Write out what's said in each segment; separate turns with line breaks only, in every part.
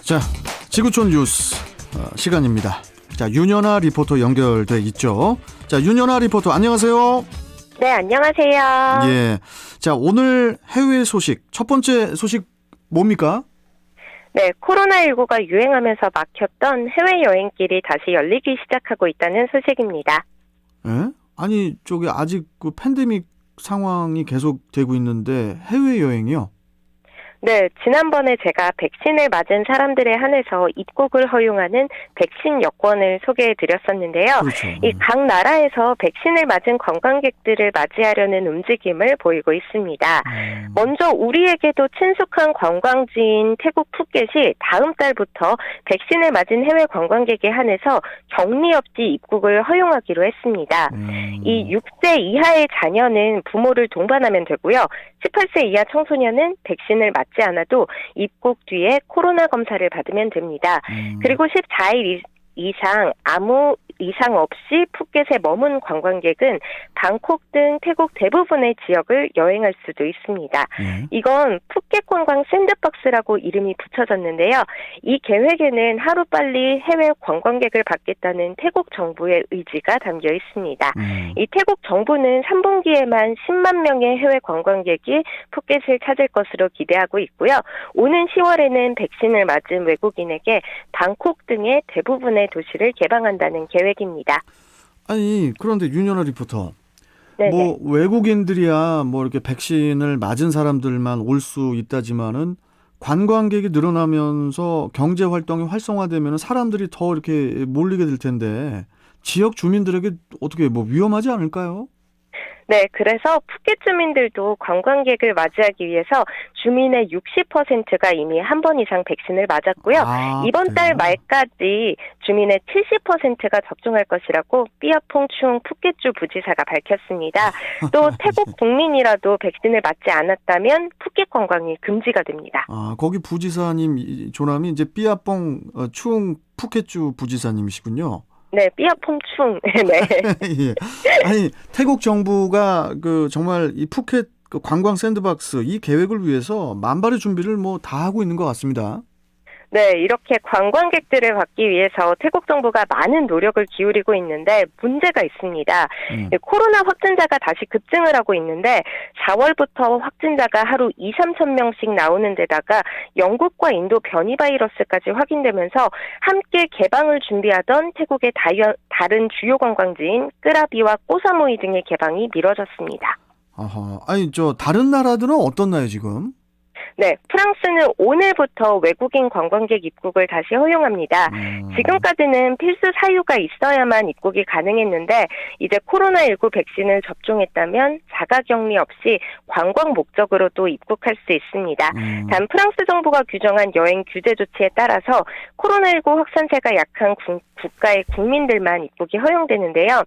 자, 지구촌 뉴스 시간입니다. 자, 윤연아 리포터 연결돼 있죠. 자, 윤연아 리포터 안녕하세요.
네, 안녕하세요.
예. 자, 오늘 해외 소식, 첫 번째 소식 뭡니까?
네, 코로나19가 유행하면서 막혔던 해외여행길이 다시 열리기 시작하고 있다는 소식입니다.
예? 아니, 저기 아직 그 팬데믹 상황이 계속되고 있는데 해외여행이요?
네, 지난번에 제가 백신을 맞은 사람들에 한해서 입국을 허용하는 백신 여권을 소개해 드렸었는데요.
그렇죠.
이 각 나라에서 백신을 맞은 관광객들을 맞이하려는 움직임을 보이고 있습니다. 먼저 우리에게도 친숙한 관광지인 태국 푸켓이 다음 달부터 백신을 맞은 해외 관광객에 한해서 격리 없이 입국을 허용하기로 했습니다. 이 6세 이하의 자녀는 부모를 동반하면 되고요. 18세 이하 청소년은 백신을 맞지 않아도 입국 뒤에 코로나 검사를 받으면 됩니다. 그리고 14일 이상 아무 이상 없이 푸켓에 머문 관광객은 방콕 등 태국 대부분의 지역을 여행할 수도 있습니다. 이건 푸켓 관광 샌드박스라고 이름이 붙여졌는데요. 이 계획에는 하루빨리 해외 관광객을 받겠다는 태국 정부의 의지가 담겨 있습니다. 이 태국 정부는 3분기에만 10만 명의 해외 관광객이 푸켓을 찾을 것으로 기대하고 있고요. 오는 10월에는 백신을 맞은 외국인에게 방콕 등의 대부분의 도시를 개방한다는 계획입니다.
아니, 그런데 윤연아 리포터.
네네.
뭐 외국인들이야 뭐 이렇게 백신을 맞은 사람들만 올 수 있다지만은 관광객이 늘어나면서 경제 활동이 활성화되면 사람들이 더 이렇게 몰리게 될 텐데 지역 주민들에게 어떻게 뭐 위험하지 않을까요?
네, 그래서 푸켓 주민들도 관광객을 맞이하기 위해서 주민의 60%가 이미 한 번 이상 백신을 맞았고요. 이번 달 말까지 주민의 70%가 접종할 것이라고 삐아퐁 추웅 푸켓주 부지사가 밝혔습니다. 또 태국 국민이라도 백신을 맞지 않았다면 푸켓 관광이 금지가 됩니다.
거기 부지사님 조남이 이제 삐아뽕 추웅 푸켓주 부지사님이시군요.
네, 삐아퐁충. 네.
예. 아니, 태국 정부가 그 정말 이 푸켓 그 관광 샌드박스 이 계획을 위해서 만발의 준비를 뭐 다 하고 있는 것 같습니다.
네, 이렇게 관광객들을 받기 위해서 태국 정부가 많은 노력을 기울이고 있는데 문제가 있습니다. 코로나 확진자가 다시 급증을 하고 있는데 4월부터 확진자가 하루 2, 3천 명씩 나오는 데다가 영국과 인도 변이 바이러스까지 확인되면서 함께 개방을 준비하던 태국의 다른 주요 관광지인 끄라비와 꼬사무이 등의 개방이 미뤄졌습니다.
아니 저 다른 나라들은 어떻나요 지금?
네, 프랑스는 오늘부터 외국인 관광객 입국을 다시 허용합니다. 지금까지는 필수 사유가 있어야만 입국이 가능했는데 이제 코로나19 백신을 접종했다면 자가격리 없이 관광 목적으로도 입국할 수 있습니다. 단 프랑스 정부가 규정한 여행 규제 조치에 따라서 코로나19 확산세가 약한 국가의 국민들만 입국이 허용되는데요.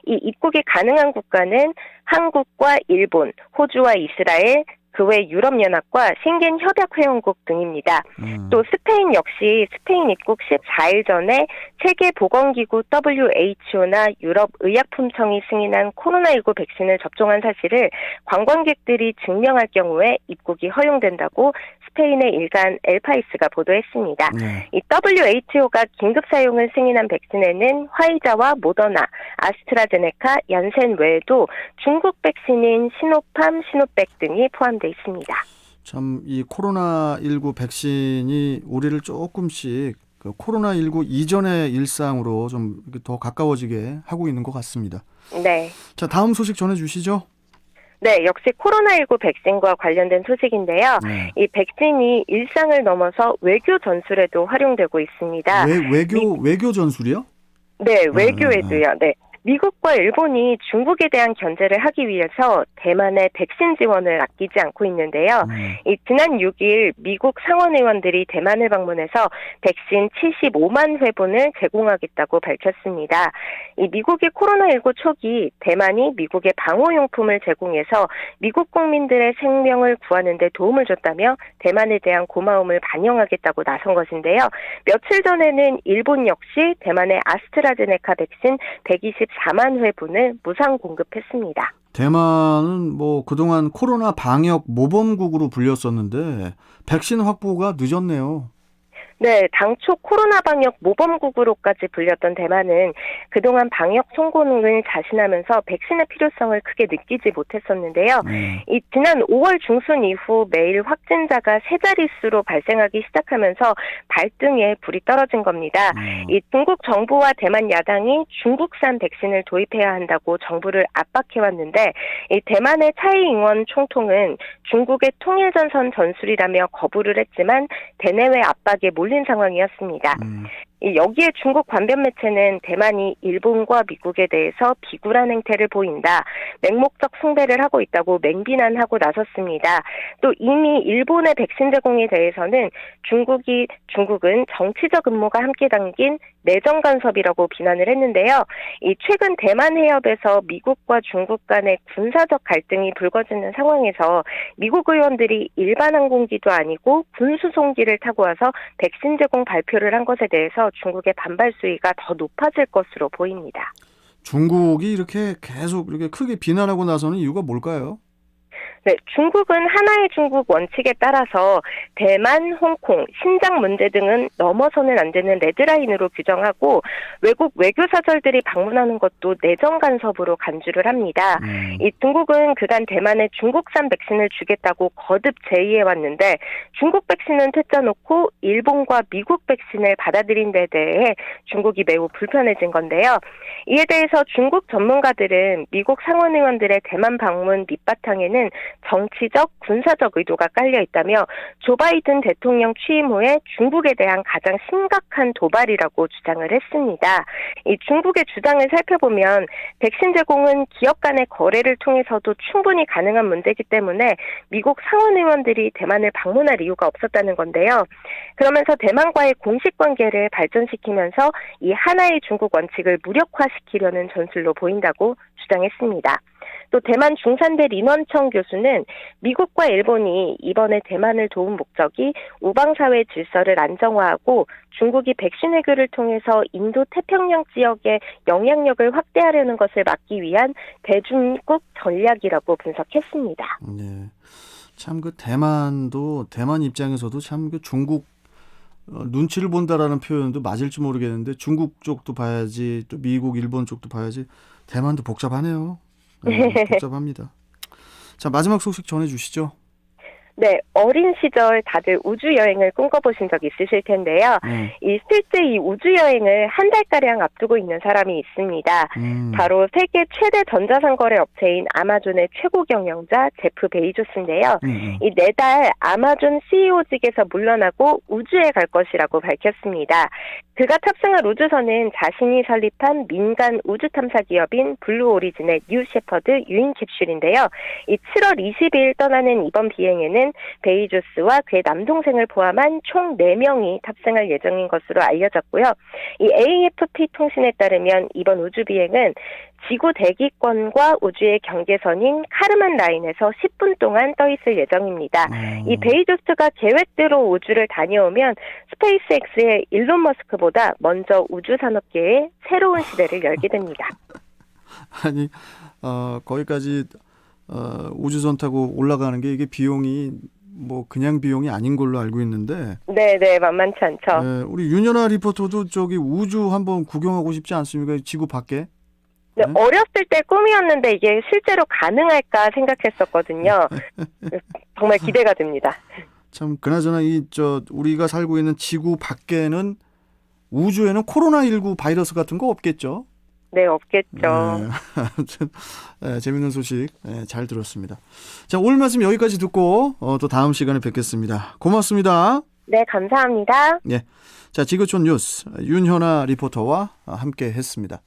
이 입국이 가능한 국가는 한국과 일본, 호주와 이스라엘, 그 외 유럽연합과 셴겐 협약회원국 등입니다. 또 스페인 역시 스페인 입국 14일 전에 세계보건기구 WHO나 유럽의약품청이 승인한 코로나19 백신을 접종한 사실을 관광객들이 증명할 경우에 입국이 허용된다고 스페인의 일간 엘파이스가 보도했습니다. 이 WHO가 긴급 사용을 승인한 백신에는 화이자와 모더나, 아스트라제네카, 얀센 외에도 중국 백신인 시노팜, 시노백 등이 포함되어 있습니다.
참 이 코로나19 백신이 우리를 조금씩 그 코로나19 이전의 일상으로 좀 더 가까워지게 하고 있는 것 같습니다.
네.
자, 다음 소식 전해주시죠.
네, 역시 코로나19 백신과 관련된 소식인데요. 이 백신이 일상을 넘어서 외교 전술에도 활용되고 있습니다.
외교 전술이요?
네, 외교에도요. 네. 미국과 일본이 중국에 대한 견제를 하기 위해서 대만의 백신 지원을 아끼지 않고 있는데요. 지난 6일 미국 상원의원들이 대만을 방문해서 백신 75만 회분을 제공하겠다고 밝혔습니다. 이 미국이 코로나19 초기 대만이 미국의 방호용품을 제공해서 미국 국민들의 생명을 구하는 데 도움을 줬다며 대만에 대한 고마움을 반영하겠다고 나선 것인데요. 며칠 전에는 일본 역시 대만의 아스트라제네카 백신 124만 회분을 무상 공급했습니다.
대만은 뭐 그동안 코로나 방역 모범국으로 불렸었는데 백신 확보가 늦었네요.
네, 당초 코로나 방역 모범국으로까지 불렸던 대만은 그동안 방역 성공을 자신하면서 백신의 필요성을 크게 느끼지 못했었는데요. 이 지난 5월 중순 이후 매일 확진자가 세 자릿수로 발생하기 시작하면서 발등에 불이 떨어진 겁니다. 이 중국 정부와 대만 야당이 중국산 백신을 도입해야 한다고 정부를 압박해왔는데 이 대만의 차이잉원 총통은 중국의 통일전선 전술이라며 거부를 했지만 대내외 압박에 몰린 상황이었습니다. 여기에 중국 관변 매체는 대만이 일본과 미국에 대해서 비굴한 행태를 보인다, 맹목적 숭배를 하고 있다고 맹비난하고 나섰습니다. 또 이미 일본의 백신 제공에 대해서는 중국은 정치적 음모가 함께 담긴 내정 간섭이라고 비난을 했는데요. 이 최근 대만 해협에서 미국과 중국 간의 군사적 갈등이 불거지는 상황에서 미국 의원들이 일반 항공기도 아니고 군수송기를 타고 와서 백신 제공 발표를 한 것에 대해서 중국의 반발 수위가 더 높아질 것으로 보입니다.
중국이 이렇게 계속 이렇게 크게 비난하고 나서는 이유가 뭘까요?
네, 중국은 하나의 중국 원칙에 따라서 대만, 홍콩, 신장 문제 등은 넘어서는 안 되는 레드라인으로 규정하고 외국 외교사절들이 방문하는 것도 내정 간섭으로 간주를 합니다. 이 중국은 그간 대만에 중국산 백신을 주겠다고 거듭 제의해왔는데 중국 백신은 퇴짜놓고 일본과 미국 백신을 받아들인 데 대해 중국이 매우 불편해진 건데요. 이에 대해서 중국 전문가들은 미국 상원의원들의 대만 방문 밑바탕에는 정치적, 군사적 의도가 깔려 있다며 조 바이든 대통령 취임 후에 중국에 대한 가장 심각한 도발이라고 주장을 했습니다. 이 중국의 주장을 살펴보면 백신 제공은 기업 간의 거래를 통해서도 충분히 가능한 문제이기 때문에 미국 상원의원들이 대만을 방문할 이유가 없었다는 건데요. 그러면서 대만과의 공식 관계를 발전시키면서 이 하나의 중국 원칙을 무력화시키려는 전술로 보인다고 주장했습니다. 또 대만 중산대 린원청 교수는 미국과 일본이 이번에 대만을 도운 목적이 우방사회 질서를 안정화하고 중국이 백신 외교를 통해서 인도 태평양 지역의 영향력을 확대하려는 것을 막기 위한 대중국 전략이라고 분석했습니다.
네. 참 그 대만 입장에서도 참 그 중국 눈치를 본다라는 표현도 맞을지 모르겠는데 중국 쪽도 봐야지 또 미국, 일본 쪽도 봐야지 대만도 복잡하네요. 네, 복잡합니다. 자, 마지막 소식 전해주시죠.
네, 어린 시절 다들 우주여행을 꿈꿔보신 적 있으실 텐데요. 실제 이 우주여행을 한 달가량 앞두고 있는 사람이 있습니다. 바로 세계 최대 전자상거래 업체인 아마존의 최고 경영자 제프 베이조스인데요. 이 내달 아마존 CEO직에서 물러나고 우주에 갈 것이라고 밝혔습니다. 그가 탑승할 우주선은 자신이 설립한 민간 우주 탐사 기업인 블루 오리진의 뉴 셰퍼드 유인 캡슐인데요. 이 7월 20일 떠나는 이번 비행에는 베이조스와 그의 남동생을 포함한 총 4명이 탑승할 예정인 것으로 알려졌고요. 이 AFP 통신에 따르면 이번 우주 비행은 지구 대기권과 우주의 경계선인 카르만 라인에서 10분 동안 떠 있을 예정입니다. 이 베이조스가 계획대로 우주를 다녀오면 스페이스X의 일론 머스크보다 먼저 우주 산업계에 새로운 시대를 열게 됩니다.
아니, 거기까지 우주선 타고 올라가는 게 이게 비용이 뭐 그냥 비용이 아닌 걸로 알고 있는데.
네, 만만치 않죠.
네, 우리 윤연아 리포터도 저기 우주 한번 구경하고 싶지 않습니까? 지구 밖에.
네, 어렸을 때 꿈이었는데 이게 실제로 가능할까 생각했었거든요. 정말 기대가 됩니다.
참 그나저나 우리가 살고 있는 지구 밖에는 우주에는 코로나19 바이러스 같은 거 없겠죠?
네, 없겠죠.
네, 아무튼 재밌는 소식 잘 들었습니다. 자, 오늘 말씀 여기까지 듣고 또 다음 시간에 뵙겠습니다. 고맙습니다.
네, 감사합니다.
자, 지구촌 뉴스 윤현아 리포터와 함께 했습니다.